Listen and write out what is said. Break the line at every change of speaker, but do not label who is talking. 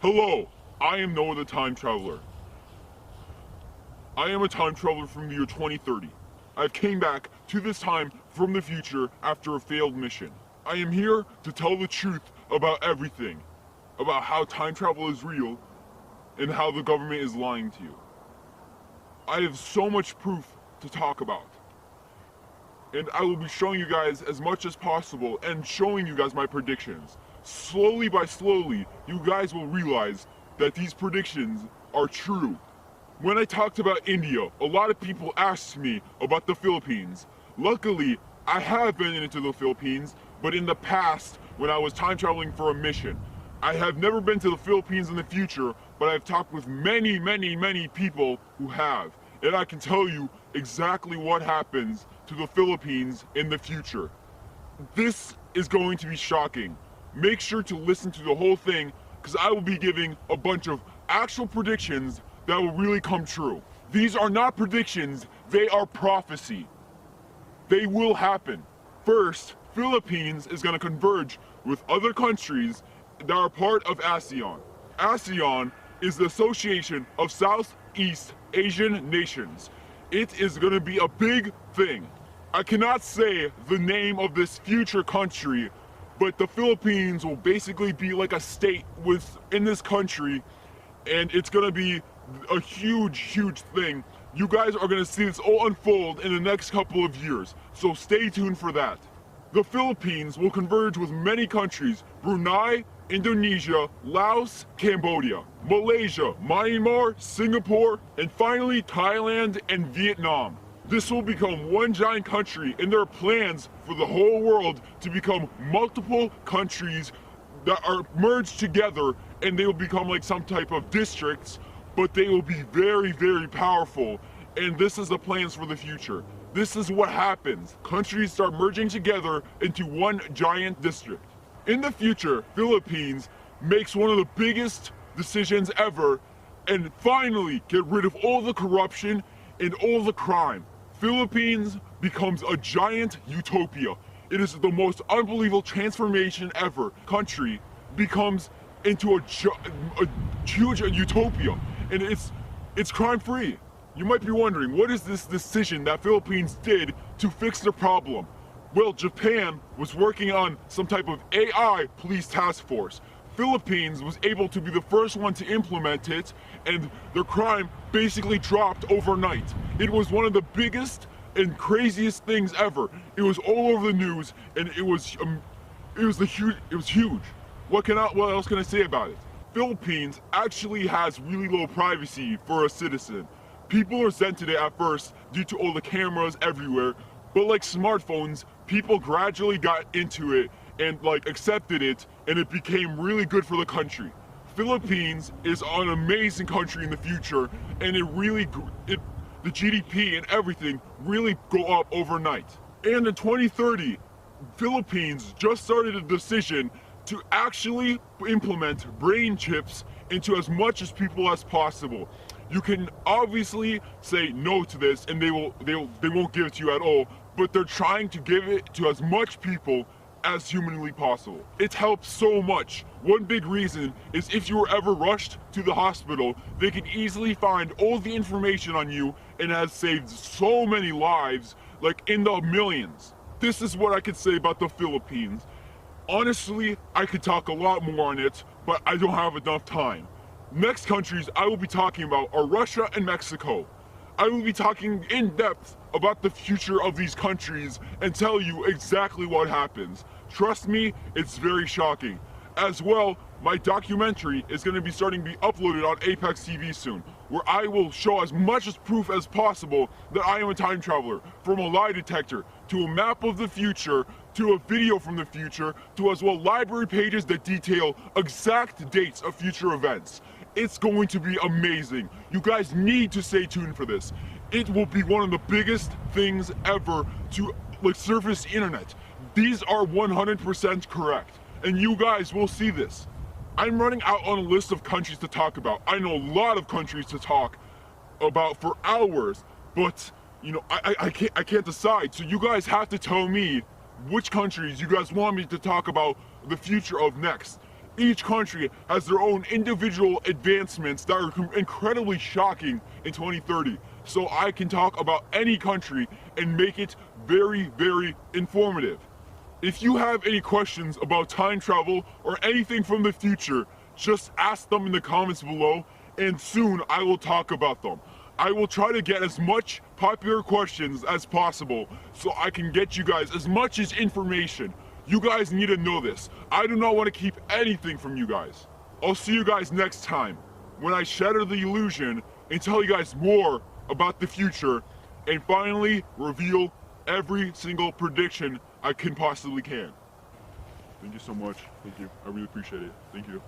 Hello, I am Noah the Time Traveler. I am a time traveler from the year 2030. I've came back to this time from the future after a failed mission. I am here to tell the truth about everything, about how time travel is real and how the government is lying to you. I have so much proof to talk about. And I will be showing you guys as much as possible and showing you guys my predictions. Slowly by slowly, you guys will realize that these predictions are true. When I talked about India, a lot of people asked me about the Philippines. Luckily, I have been into the Philippines, but in the past, when I was time traveling for a mission. I have never been to the Philippines in the future, but I've talked with many people who have. And I can tell you exactly what happens to the Philippines in the future. This is going to be shocking. Make sure to listen to the whole thing, because I will be giving a bunch of actual predictions that will really come true. These are not predictions, they are prophecy. They will happen. First, Philippines is going to converge with other countries that are part of ASEAN. ASEAN is the Association of Southeast Asian Nations. It is going to be a big thing. I cannot say the name of this future country, but the Philippines will basically be like a state within this country, and it's going to be a huge thing. You guys are going to see this all unfold in the next couple of years, so stay tuned for that. The Philippines will converge with many countries: Brunei, Indonesia, Laos, Cambodia, Malaysia, Myanmar, Singapore, and finally Thailand and Vietnam. This will become one giant country, and there are plans for the whole world to become multiple countries that are merged together, and they will become like some type of districts, but they will be very powerful, and this is the plans for the future. This is what happens. Countries start merging together into one giant district. In the future, Philippines makes one of the biggest decisions ever and finally get rid of all the corruption and all the crime. Philippines becomes a giant utopia. It is the most unbelievable transformation ever. Country becomes into a huge utopia, and it's crime-free. You might be wondering, what is this decision that Philippines did to fix the problem? Well, Japan was working on some type of AI police task force. Philippines was able to be the first one to implement it, and their crime basically dropped overnight. It was one of the biggest and craziest things ever. It was all over the news, and it was huge. What else can I say about it? Philippines actually has really low privacy for a citizen. People resented it at first due to all the cameras everywhere, but like smartphones, people gradually got into it and like accepted it, and it became really good for the country. Philippines is an amazing country in the future, and the GDP and everything really go up overnight. And in 2030, Philippines just started a decision to actually implement brain chips into as much as people as possible. You can obviously say no to this, and they won't give it to you at all, but they're trying to give it to as much people as humanly possible. It helps so much. One big reason is if you were ever rushed to the hospital, they can easily find all the information on you, and has saved so many lives, like in the millions. This is what I could say about the Philippines. Honestly, I could talk a lot more on it, but I don't have enough time. Next countries I will be talking about are Russia and Mexico. I will be talking in depth about the future of these countries and tell you exactly what happens. Trust me, it's very shocking. As well, my documentary is going to be starting to be uploaded on Apex TV soon, where I will show as much as proof as possible that I am a time traveler, from a lie detector, to a map of the future, to a video from the future, to as well library pages that detail exact dates of future events. It's going to be amazing. You guys need to stay tuned for this. It will be one of the biggest things ever to surface the internet. These are 100% correct, and you guys will see this. I'm running out on a list of countries to talk about. I know a lot of countries to talk about for hours, but you know, I can't decide. So you guys have to tell me which countries you guys want me to talk about the future of next. each country has their own individual advancements that are incredibly shocking in 2030. So I can talk about any country and make it very, very informative. If you have any questions about time travel or anything from the future, just ask them in the comments below, and soon I will talk about them. I will try to get as much popular questions as possible so I can get you guys as much as information. You guys need to know this. I do not want to keep anything from you guys. I'll see you guys next time when I shatter the illusion and tell you guys more about the future and finally reveal every single prediction I can possibly can. Thank you so much. Thank you. I really appreciate it. Thank you.